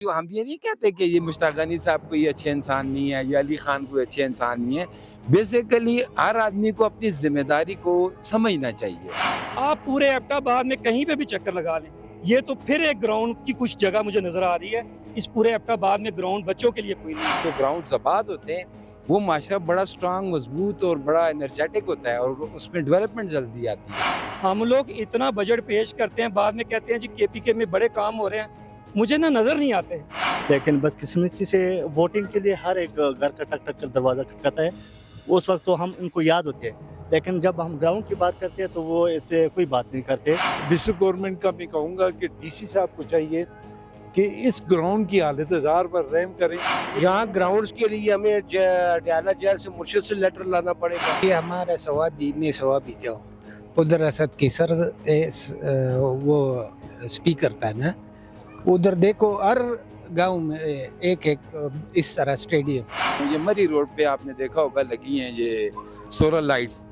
جو ہم یہ نہیں کہتے کہ یہ مشتاق غنی صاحب کوئی اچھے انسان نہیں ہے یا علی خان کوئی اچھے انسان نہیں ہے. بیسیکلی ہر آدمی کو اپنی ذمہ داری کو سمجھنا چاہیے. آپ پورے ایبٹ آباد میں کہیں پہ بھی چکر لگا لیں, یہ تو پھر ایک گراؤنڈ کی کچھ جگہ مجھے نظر آ رہی ہے. اس پورے ایبٹ آباد میں گراؤنڈ بچوں کے لیے کوئی نہیں. جو گراؤنڈز آباد ہوتے ہیں وہ معاشرہ بڑا سٹرانگ, مضبوط اور بڑا انرجیٹک ہوتا ہے اور اس میں ڈیولپمنٹ جلدی آتی ہے. ہم لوگ اتنا بجٹ پیش کرتے ہیں, بعد میں کہتے ہیں جی کے پی کے میں بڑے کام ہو رہے ہیں, مجھے نظر نہیں آتے. لیکن بدقسمتی سے ووٹنگ کے لیے ہر ایک گھر کا ٹک ٹک کر دروازہ کھٹکتا ہے. اس وقت تو ہم ان کو یاد ہوتے ہیں, لیکن جب ہم گراؤنڈ کی بات کرتے ہیں تو وہ اس پہ کوئی بات نہیں کرتے. ڈسٹرکٹ گورنمنٹ کا میں کہوں گا کہ ڈی سی صاحب کو چاہیے کہ اس گراؤنڈ کی حالت زار پر رحم کریں. یہاں گراؤنڈز کے لیے ہمیں ڈیالہ جیل سے مرشد سے لیٹر لانا پڑے گا. یہ ہمارا ثوابی میں ثوابی کیا ہو ادھر اسد کی سر وہ اسپیکر تھا نا, ادھر دیکھو ہر گاؤں میں ایک اس طرح اسٹیڈیم. یہ مری روڈ پہ آپ نے دیکھا ہوگا لگی ہیں یہ سولر لائٹس,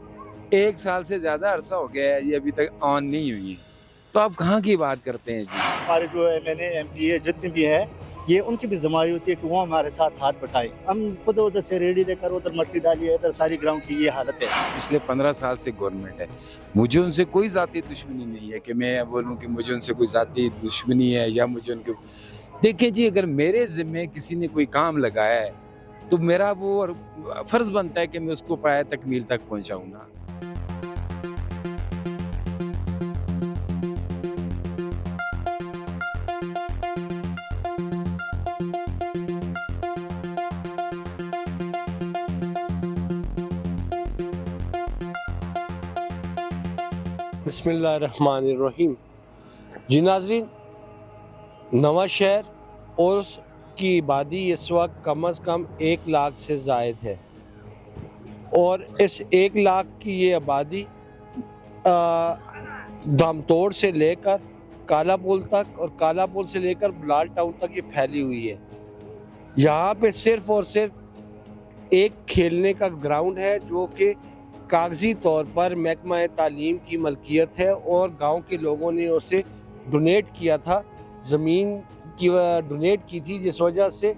1 سال سے زیادہ عرصہ ہو گیا ہے, یہ ابھی تک آن نہیں ہوئی ہیں. تو آپ کہاں کی بات کرتے ہیں جی؟ ہمارے جو M N A M P A جتنے بھی ہیں, یہ ان کی بھی ذمہ داری ہوتی ہے کہ وہ ہمارے ساتھ ہاتھ بٹائیں. ہم خود ادھر سے ریڈی لے کر ادھر مٹی ڈالیے, ادھر ساری گراؤنڈ کی یہ حالت ہے. پچھلے 15 سال سے گورنمنٹ ہے, مجھے ان سے کوئی ذاتی دشمنی نہیں ہے کہ میں بولوں کہ مجھے ان سے کوئی ذاتی دشمنی ہے یا مجھے ان کے. دیکھیں جی, اگر میرے ذمے کسی نے کوئی کام لگایا ہے تو میرا وہ فرض بنتا ہے کہ میں اس کو پایہ تکمیل تک پہنچاؤں گا. بسم اللہ الرحمن الرحیم. جی ناظرین, نواں شہر اور اس کی آبادی اس وقت کم از کم 1 لاکھ سے زائد ہے, اور اس 1 لاکھ کی یہ آبادی دم توڑ سے لے کر کالا پول تک اور کالا پول سے لے کر بلال ٹاؤن تک یہ پھیلی ہوئی ہے. یہاں پہ صرف اور صرف ایک کھیلنے کا گراؤنڈ ہے جو کہ کاغذی طور پر محکمہ تعلیم کی ملکیت ہے, اور گاؤں کے لوگوں نے اسے ڈونیٹ کیا تھا, زمین کی ڈونیٹ کی تھی, جس وجہ سے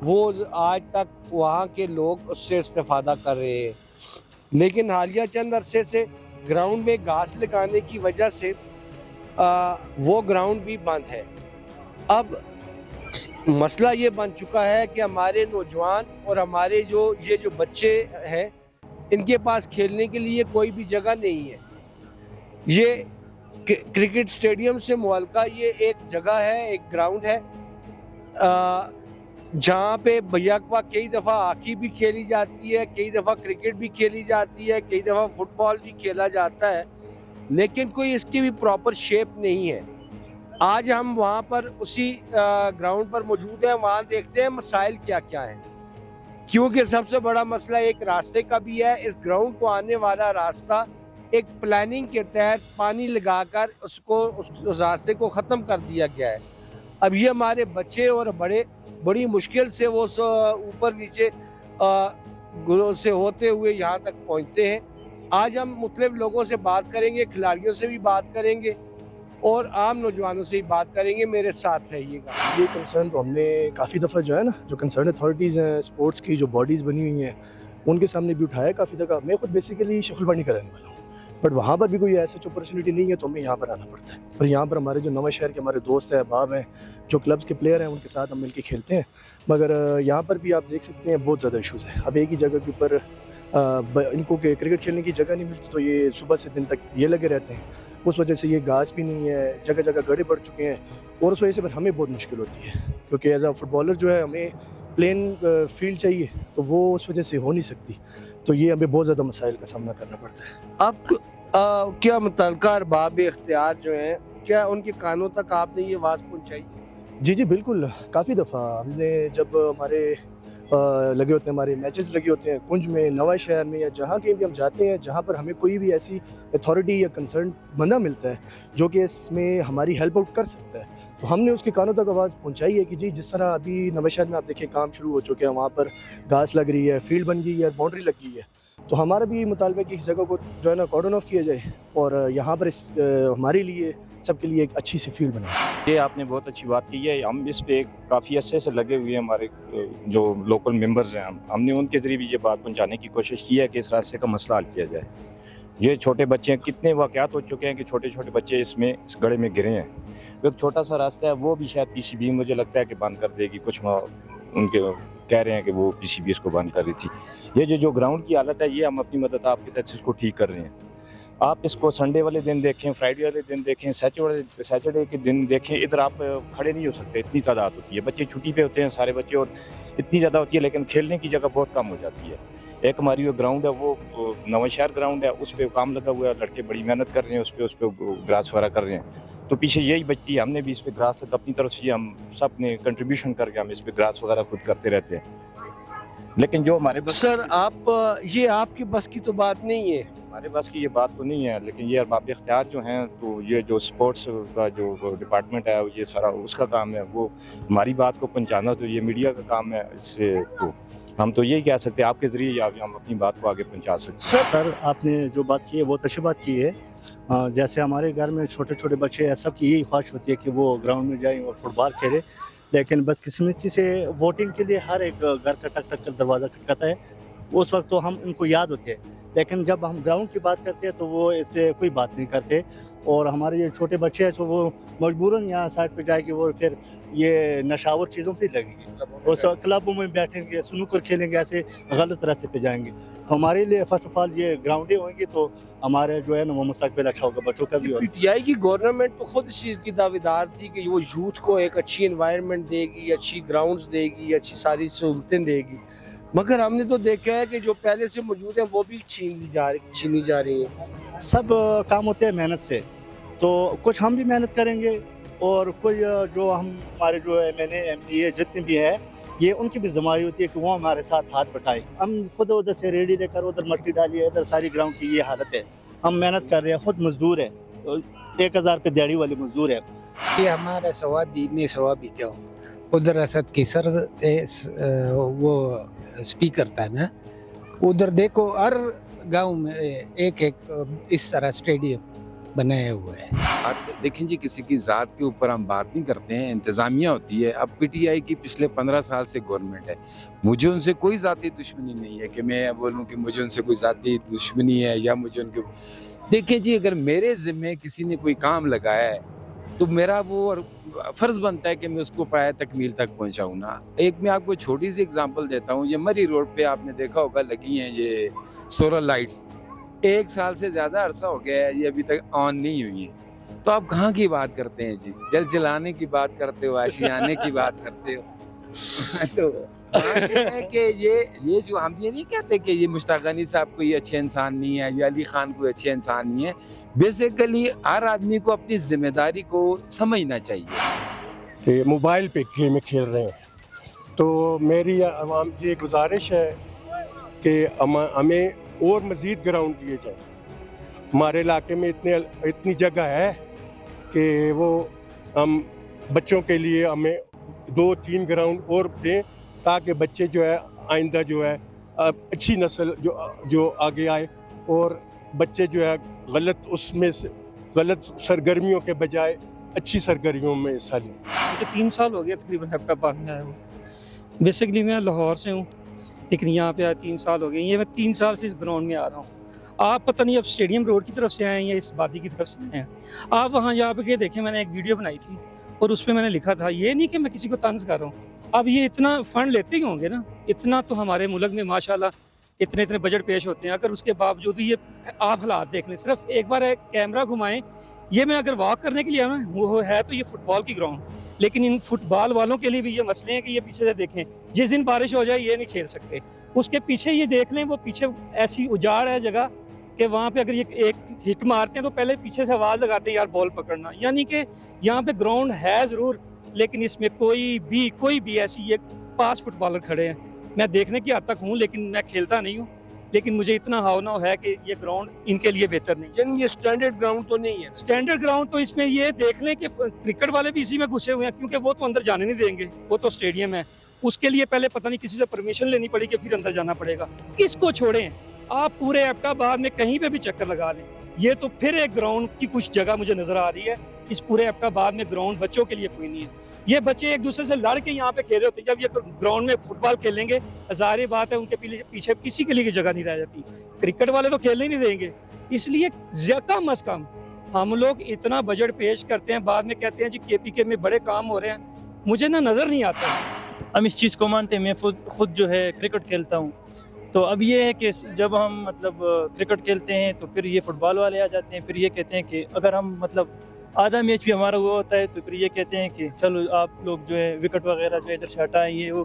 وہ آج تک وہاں کے لوگ اس سے استفادہ کر رہے ہیں. لیکن حالیہ چند عرصے سے گراؤنڈ میں گھاس لگانے کی وجہ سے وہ گراؤنڈ بھی بند ہے. اب مسئلہ یہ بن چکا ہے کہ ہمارے نوجوان اور ہمارے یہ جو بچے ہیں, ان کے پاس کھیلنے کے لیے کوئی بھی جگہ نہیں ہے. یہ کرکٹ سٹیڈیم سے معلقہ یہ ایک جگہ ہے, ایک گراؤنڈ ہے جہاں پہ بیکوا کئی دفعہ ہاکی بھی کھیلی جاتی ہے, کئی دفعہ کرکٹ بھی کھیلی جاتی ہے, کئی دفعہ فٹ بال بھی کھیلا جاتا ہے, لیکن کوئی اس کی بھی پراپر شیپ نہیں ہے. آج ہم وہاں پر اسی گراؤنڈ پر موجود ہیں, وہاں دیکھتے ہیں مسائل کیا کیا ہیں. کیونکہ سب سے بڑا مسئلہ ایک راستے کا بھی ہے. اس گراؤنڈ کو آنے والا راستہ ایک پلاننگ کے تحت پانی لگا کر اس راستے کو ختم کر دیا گیا ہے. اب یہ ہمارے بچے اور بڑی مشکل سے وہ اوپر نیچے سے ہوتے ہوئے یہاں تک پہنچتے ہیں. آج ہم مختلف لوگوں سے بات کریں گے, کھلاڑیوں سے بھی بات کریں گے اور عام نوجوانوں سے بھی بات کریں گے. میرے ساتھ رہیے گا. یہ کنسرن تو ہم نے کافی دفعہ جو ہے نا, جو کنسرن اتھارٹیز ہیں, اسپورٹس کی جو باڈیز بنی ہوئی ہیں, ان کے سامنے بھی اٹھایا کافی دفعہ. میں خود بیسیکلی شفل بانی کرانے والا ہوں, بٹ وہاں پر بھی کوئی ایسا اپرچونیٹی نہیں ہے, تو ہمیں یہاں پر آنا پڑتا ہے. اور یہاں پر ہمارے جو نواں شہر کے ہمارے دوست ہیں, احباب ہیں, جو کلبس کے پلیئر ہیں, ان کے ساتھ ہم مل کے کھیلتے ہیں. مگر یہاں پر بھی آپ دیکھ سکتے ہیں بہت زیادہ ایشوز ہیں. اب ایک ہی جگہ کے اوپر ان کو کرکٹ کھیلنے کی جگہ نہیں ملتی, تو یہ صبح سے دن تک یہ لگے رہتے ہیں. اس وجہ سے یہ گھاس بھی نہیں ہے, جگہ جگہ گڑھے پڑ چکے ہیں, اور اس وجہ سے پھر ہمیں بہت مشکل ہوتی ہے, کیونکہ ایز اے فٹ بالر جو ہے ہمیں پلین فیلڈ چاہیے, تو وہ اس وجہ سے ہو نہیں سکتی. تو یہ ہمیں بہت زیادہ مسائل کا سامنا کرنا پڑتا ہے. اب کیا متعلقہ ارباب اختیار جو ہیں, کیا ان کے کانوں تک آپ نے یہ آواز پہنچائی؟ جی بالکل. کافی دفعہ ہم نے جب ہمارے لگے ہوتے ہیں, ہمارے میچز لگے ہوتے ہیں کنج میں, نواں شہر میں, یا جہاں کہیں بھی ہم جاتے ہیں جہاں پر ہمیں کوئی بھی ایسی اتھارٹی یا کنسرن بندہ ملتا ہے جو کہ اس میں ہماری ہیلپ آؤٹ کر سکتا ہے, تو ہم نے اس کے کانوں تک آواز پہنچائی ہے کہ جی جس طرح ابھی نواں شہر میں آپ دیکھیں کام شروع ہو چکے ہیں, وہاں پر گھاس لگ رہی ہے, فیلڈ بن گئی ہے, باؤنڈری لگ گئی ہے, تو ہمارا بھی مطالبہ ہے کہ اس جگہ کو جو ہے نا کارڈن آف کیا جائے اور یہاں پر ہمارے لیے سب کے لیے ایک اچھی سی فیلڈ بنائے. یہ آپ نے بہت اچھی بات کی ہے. ہم اس پہ کافی عرصے سے لگے ہوئے ہیں. ہمارے جو لوکل ممبرز ہیں ہم نے ان کے ذریعے بھی یہ بات پہنچانے کی کوشش کی ہے کہ اس راستے کا مسئلہ حل کیا جائے. یہ چھوٹے بچے ہیں, کتنے واقعات ہو چکے ہیں کہ چھوٹے چھوٹے بچے اس گڑھے میں گرے ہیں. ایک چھوٹا سا راستہ ہے وہ بھی شاید پی سی بی مجھے لگتا ہے کہ بند کر دے گی. کچھ ان کے کہہ رہے ہیں کہ وہ پی سی بی اس کو بند کر رہی تھی. یہ جو گراؤنڈ کی حالت ہے یہ ہم اپنی مدد آپ کی طرف سے اس کو ٹھیک کر رہے ہیں. آپ اس کو سنڈے والے دن دیکھیں, فرائیڈے والے دن دیکھیں, سیٹرڈے کے دن دیکھیں, ادھر آپ کھڑے نہیں ہو سکتے, اتنی تعداد ہوتی ہے. بچے چھٹی پہ ہوتے ہیں سارے بچے, اور اتنی زیادہ ہوتی ہے لیکن کھیلنے کی جگہ بہت کم ہو جاتی ہے. ایک ہماری جو گراؤنڈ ہے وہ نواں شہر گراؤنڈ ہے, اس پہ کام لگا ہوا ہے, لڑکے بڑی محنت کر رہے ہیں اس پہ گراس وغیرہ کر رہے ہیں. تو پیچھے یہی بچتی ہے, ہم نے بھی اس پہ گراس تک اپنی طرف سے ہم سب نے کنٹریبیوشن کر کے ہم اس پہ گراس وغیرہ خود کرتے رہتے ہیں. لیکن جو ہمارے بس سر یہ آپ کے بس کی تو بات نہیں ہے. ہمارے پاس کی یہ بات تو نہیں ہے, لیکن یہ ارباب اختیار جو ہیں تو یہ جو سپورٹس کا جو ڈپارٹمنٹ ہے یہ سارا اس کا کام ہے. وہ ہماری بات کو پہنچانا تو یہ میڈیا کا کام ہے. اس سے تو ہم تو یہی کہہ سکتے ہیں آپ کے ذریعے یا ہم اپنی بات کو آگے پہنچا سکتے ہیں. سر آپ نے جو بات کی ہے بہت اچھی بات کی ہے. جیسے ہمارے گھر میں چھوٹے چھوٹے بچے ہیں, سب کی یہی خواہش ہوتی ہے کہ وہ گراؤنڈ میں جائیں اور فٹ بال کھیلیں, لیکن بدقسمتی سے ووٹنگ کے لیے ہر ایک گھر کا ٹک ٹک کر دروازہ کھٹکاتا ہے. اس وقت تو ہم ان کو یاد ہوتے ہیں, لیکن جب ہم گراؤنڈ کی بات کرتے ہیں تو وہ اس پہ کوئی بات نہیں کرتے. اور ہمارے یہ چھوٹے بچے ہیں تو وہ مجبوراً یہاں سائڈ پہ جائے گے, وہ پھر یہ نشاور چیزوں پہ لگیں گے, اس کلبوں میں بیٹھیں گے, سنوکر کھیلیں گے, ایسے غلط راستے پہ جائیں گے. تو ہمارے لیے فرسٹ آف آل یہ گراؤنڈیں ہوئیں گی تو ہمارے جو ہے نا وہ مستقبل اچھا ہوگا, بچوں کا بھی پی ہوگا. ٹی آئی کی گورنمنٹ تو خود اس چیز کی دعویدار تھی کہ وہ یوتھ کو ایک اچھی انوائرمنٹ دے گی, اچھی گراؤنڈز دے گی, اچھی ساری سہولتیں دے گی, مگر ہم نے تو دیکھا ہے کہ جو پہلے سے موجود ہیں وہ بھی چھینی جا رہی ہیں. سب کام ہوتے ہیں محنت سے, تو کچھ ہم بھی محنت کریں گے اور کوئی جو ہمارے جو M N A M P A جتنے بھی ہیں یہ ان کی بھی ذمہ داری ہوتی ہے کہ وہ ہمارے ساتھ ہاتھ بٹائیں. ہم خود ادھر سے ریڈی لے کر ادھر مٹی ڈالیے, ادھر ساری گراؤنڈ کی یہ حالت ہے. ہم محنت کر رہے ہیں, خود مزدور ہیں, 1000 پہ دیہڑی والے مزدور ہیں. یہ ہمارا ثوابی میں ثوابی کیا ہوں. ادھر اسد کی سر وہ اسپیکر تھا نا, ادھر دیکھو ہر گاؤں میں ایک اس طرح اسٹیڈیم بنایا ہوا ہے. دیکھیں جی, کسی کی ذات کے اوپر ہم بات نہیں کرتے ہیں, انتظامیہ ہوتی ہے. اب پی ٹی آئی کی پچھلے 15 سال سے گورنمنٹ ہے, مجھے ان سے کوئی ذاتی دشمنی نہیں ہے کہ میں بولوں کہ مجھے ان سے کوئی ذاتی دشمنی ہے یا مجھے ان کے. دیکھیں جی, اگر میرے ذمے کسی نے کوئی کام لگایا ہے تو میرا وہ فرض بنتا ہے کہ میں اس کو پایہ تکمیل تک پہنچاؤں نا. ایک میں آپ کو چھوٹی سی اگزامپل دیتا ہوں. یہ مری روڈ پہ آپ نے دیکھا ہوگا لگی ہیں یہ سولر لائٹس, 1 سال سے زیادہ عرصہ ہو گیا ہے, یہ ابھی تک آن نہیں ہوئی ہیں. تو آپ کہاں کی بات کرتے ہیں جی, جل جلانے کی بات کرتے ہو, آشیانے کی بات کرتے ہو. تو ہے کہ یہ جو ہم یہ نہیں کہتے کہ یہ مشتاق غنی صاحب کوئی اچھے انسان نہیں ہے یا علی خان کوئی اچھے انسان نہیں ہے. بیسیکلی ہر آدمی کو اپنی ذمہ داری کو سمجھنا چاہیے. موبائل پہ گیم کھیل رہے ہیں تو میری عوام یہ گزارش ہے کہ ہمیں اور مزید گراؤنڈ دیے جائیں. ہمارے علاقے میں اتنی جگہ ہے کہ وہ ہم بچوں کے لیے ہمیں 2-3 گراؤنڈ اور دیں تاکہ بچے جو ہے آئندہ جو ہے اچھی نسل جو آگے آئے اور بچے جو ہے غلط سرگرمیوں کے بجائے اچھی سرگرمیوں میں حصہ لیں. مجھے 3 سال ہو گیا تقریباً ہیپٹا آباد میں آیا ہوں. بیسکلی میں لاہور سے ہوں, لیکن یہاں پہ آیا 3 سال ہو گئے. یہ میں 3 سال سے اس گراؤنڈ میں آ رہا ہوں. آپ پتہ نہیں اب اسٹیڈیم روڈ کی طرف سے آئے ہیں یا اس بادی کی طرف سے آئے ہیں. آپ وہاں جا کے دیکھیں, میں نے ایک ویڈیو بنائی تھی اور اس پہ میں نے لکھا تھا, یہ نہیں کہ میں کسی کو طنز کر رہا ہوں, اب یہ اتنا فنڈ لیتے ہی ہوں گے نا, اتنا تو ہمارے ملک میں ماشاءاللہ اتنے بجٹ پیش ہوتے ہیں. اگر اس کے باوجود بھی یہ آپ حالات دیکھ لیں, صرف ایک بار کیمرہ گھمائیں. یہ میں اگر واک کرنے کے لیے آنا وہ ہے تو یہ فٹ بال کی گراؤنڈ, لیکن ان فٹ بال والوں کے لیے بھی یہ مسئلے ہیں کہ یہ پیچھے سے دیکھیں, جس دن بارش ہو جائے یہ نہیں کھیل سکتے. اس کے پیچھے یہ دیکھ لیں, وہ پیچھے ایسی اجاڑ ہے جگہ کہ وہاں پہ اگر یہ ایک ہٹ مارتے ہیں تو پہلے پیچھے سے آواز لگاتے ہیں یار بال پکڑنا. یعنی کہ یہاں پہ گراؤنڈ ہے ضرور, لیکن اس میں کوئی بھی ایسی یہ 5 فٹ بالر کھڑے ہیں. میں دیکھنے کی حد تک ہوں لیکن میں کھیلتا نہیں ہوں, لیکن مجھے اتنا ہاؤ ہے کہ یہ گراؤنڈ ان کے لیے بہتر نہیں. یعنی یہ اسٹینڈرڈ گراؤنڈ تو نہیں ہے. اسٹینڈرڈ گراؤنڈ تو اس میں یہ دیکھ لیں کہ کرکٹ والے بھی اسی میں گھسے ہوئے ہیں, کیونکہ وہ تو اندر جانے نہیں دیں گے, وہ تو اسٹیڈیم ہے. اس کے لیے پہلے پتہ نہیں کسی سے پرمیشن لینی پڑے گی, پھر اندر جانا پڑے گا. اس کو چھوڑیں, آپ پورے ایبٹاباد میں کہیں پہ بھی چکر لگا لیں, یہ تو پھر ایک گراؤنڈ کی کچھ جگہ مجھے نظر آ رہی ہے. اس پورے ایبٹاباد میں گراؤنڈ بچوں کے لیے کوئی نہیں ہے. یہ بچے ایک دوسرے سے لڑ کے یہاں پہ کھیل رہے ہوتے ہیں. جب یہ گراؤنڈ میں فٹ بال کھیلیں گے, ظاہر بات ہے ان کے پیچھے کسی کے لیے جگہ نہیں رہ جاتی. کرکٹ والے تو کھیلنے نہیں دیں گے. اس لیے کم از کم ہم لوگ اتنا بجٹ پیش کرتے ہیں, بعد میں کہتے ہیں جی کے پی کے میں بڑے کام ہو رہے ہیں. مجھے نظر نہیں آتا. ہم اس چیز کو مانتے ہیں. میں خود جو ہے کرکٹ کھیلتا ہوں, تو اب یہ ہے کہ جب ہم مطلب کرکٹ کھیلتے ہیں تو پھر یہ فٹ بال والے آ جاتے ہیں. پھر یہ کہتے ہیں کہ اگر ہم مطلب آدھا میچ بھی ہمارا ہوا ہوتا ہے تو پھر یہ کہتے ہیں کہ چلو آپ لوگ جو ہے وکٹ وغیرہ جو ہے ادھر سے ہٹائیں. یہ وہ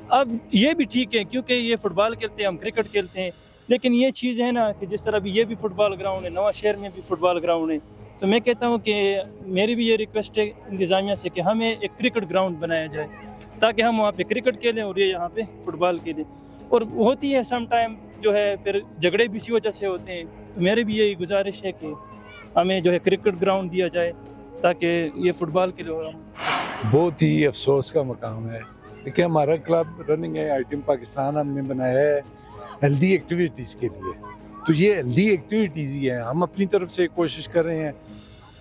اب یہ بھی ٹھیک ہے کیونکہ یہ فٹ بال کھیلتے ہیں, ہم کرکٹ کھیلتے ہیں. لیکن یہ چیز ہے نا کہ جس طرح بھی یہ بھی فٹ بال گراؤنڈ ہے, نواں شہر میں بھی فٹ بال گراؤنڈ ہے, تو میں کہتا ہوں کہ میری بھی یہ ریکویسٹ ہے انتظامیہ سے کہ ہمیں ایک کرکٹ گراؤنڈ بنایا جائے تاکہ ہم وہاں پہ کرکٹ کھیلیں اور یہ یہاں پہ فٹ بال کھیلیں. اور ہوتی ہے سم ٹائم جو ہے پھر جھگڑے بھی اسی وجہ سے ہوتے ہیں. تو میری بھی یہی گزارش ہے کہ ہمیں جو ہے کرکٹ گراؤنڈ دیا جائے تاکہ یہ فٹ بال کے لیے. بہت ہی افسوس کا مقام ہے. دیکھیں ہمارا کلب رننگ ہے آئی ٹیم پاکستان, ہم نے بنایا ہے ہیلدی ایکٹیویٹیز کے لیے. تو یہ ہیلدی ایکٹیویٹیز ہی ہیں. ہم اپنی طرف سے کوشش کر رہے ہیں.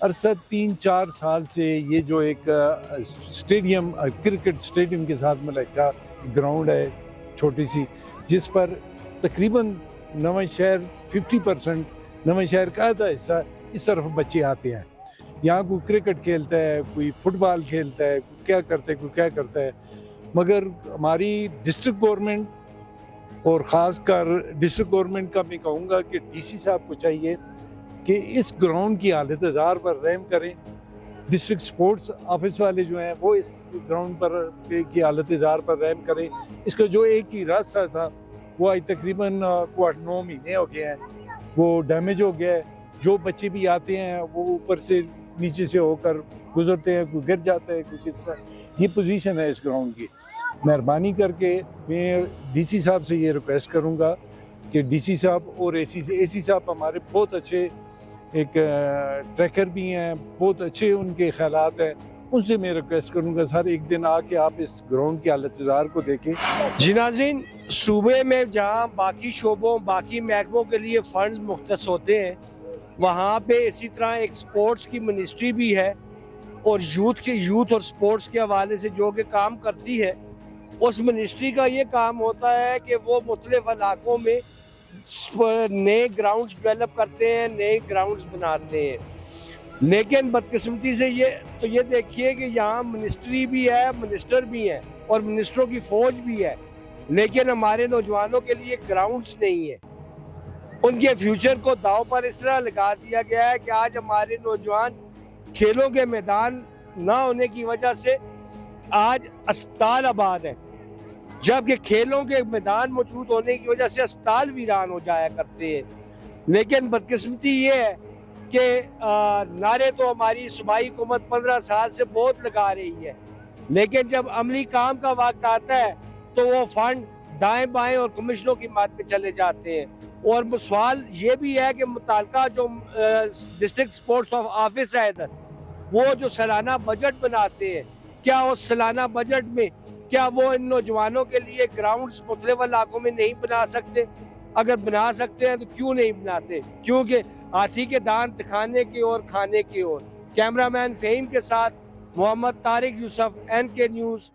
ارسد 3-4 سال سے یہ جو ایک اسٹیڈیم کرکٹ اسٹیڈیم کے ساتھ ملحقہ گراؤنڈ ہے چھوٹی سی, جس پر تقریباً نواں شہر 50% نواں شہر کا آدھا حصہ اس طرف بچے آتے ہیں. یہاں کوئی کرکٹ کھیلتا ہے, کوئی فٹ بال کھیلتا ہے, کوئی کیا کرتا ہے. مگر ہماری ڈسٹرکٹ گورنمنٹ اور خاص کر ڈسٹرکٹ گورنمنٹ کا میں کہوں گا کہ ڈی سی صاحب کو چاہیے کہ اس گراؤنڈ کی حالت زار پر رحم کریں. ڈسٹرکٹ سپورٹس آفس والے جو ہیں وہ اس گراؤنڈ پر کی حالت زار پر رحم کریں. اس کا جو ایک ہی راستہ تھا وہ آج تقریباً 8-9 مہینے ہو گئے ہیں, وہ ڈیمیج ہو گیا ہے. جو بچے بھی آتے ہیں وہ اوپر سے نیچے سے ہو کر گزرتے ہیں, کوئی گر جاتا ہے, کوئی کس طرح. یہ پوزیشن ہے اس گراؤنڈ کی. مہربانی کر کے میں ڈی سی صاحب سے یہ ریکویسٹ کروں گا کہ ڈی سی صاحب اور اے سی صاحب ہمارے بہت اچھے ایک ٹریکر بھی ہیں, بہت اچھے ان کے خیالات ہیں. ان سے میں ریکویسٹ کروں گا سر ایک دن آ کے آپ اس گراؤنڈ کی حالت زار کو دیکھیں. جی ناظرین, صوبے میں جہاں باقی شعبوں باقی محکموں کے لیے فنڈز مختص ہوتے ہیں, وہاں پہ اسی طرح ایک سپورٹس کی منسٹری بھی ہے اور یوتھ اور سپورٹس کے حوالے سے جو کہ کام کرتی ہے. اس منسٹری کا یہ کام ہوتا ہے کہ وہ مختلف علاقوں میں نئے گراؤنڈز ڈیولپ کرتے ہیں, نئے گراؤنڈز بناتے ہیں. لیکن بدقسمتی سے یہ دیکھیے کہ یہاں منسٹری بھی ہے, منسٹر بھی ہیں اور منسٹروں کی فوج بھی ہے, لیکن ہمارے نوجوانوں کے لیے گراؤنڈز نہیں ہیں. ان کے فیوچر کو داؤ پر اس طرح لگا دیا گیا ہے کہ آج ہمارے نوجوان کھیلوں کے میدان نہ ہونے کی وجہ سے آج اسپتال آباد ہیں, جبکہ کھیلوں کے میدان موجود ہونے کی وجہ سے اسپتال ویران ہو جایا کرتے ہیں. لیکن بدقسمتی یہ ہے کہ نعرے تو ہماری صوبائی حکومت 15 سال سے بہت لگا رہی ہے, لیکن جب عملی کام کا وقت آتا ہے تو وہ فنڈ دائیں بائیں اور کمشنوں کی مات پہ چلے جاتے ہیں. اور سوال یہ بھی ہے کہ متعلقہ جو ڈسٹرکٹ سپورٹس آفس ہے ادھر, وہ جو سالانہ بجٹ بناتے ہیں, کیا اس سالانہ بجٹ میں کیا وہ ان نوجوانوں کے لیے گراؤنڈز مختلف علاقوں میں نہیں بنا سکتے؟ اگر بنا سکتے ہیں تو کیوں نہیں بناتے؟ کیونکہ ہاتھی کے دانت دکھانے کی اور کھانے کی اور. کیمرہ مین فہیم کے ساتھ محمد طارق یوسف, NK نیوز,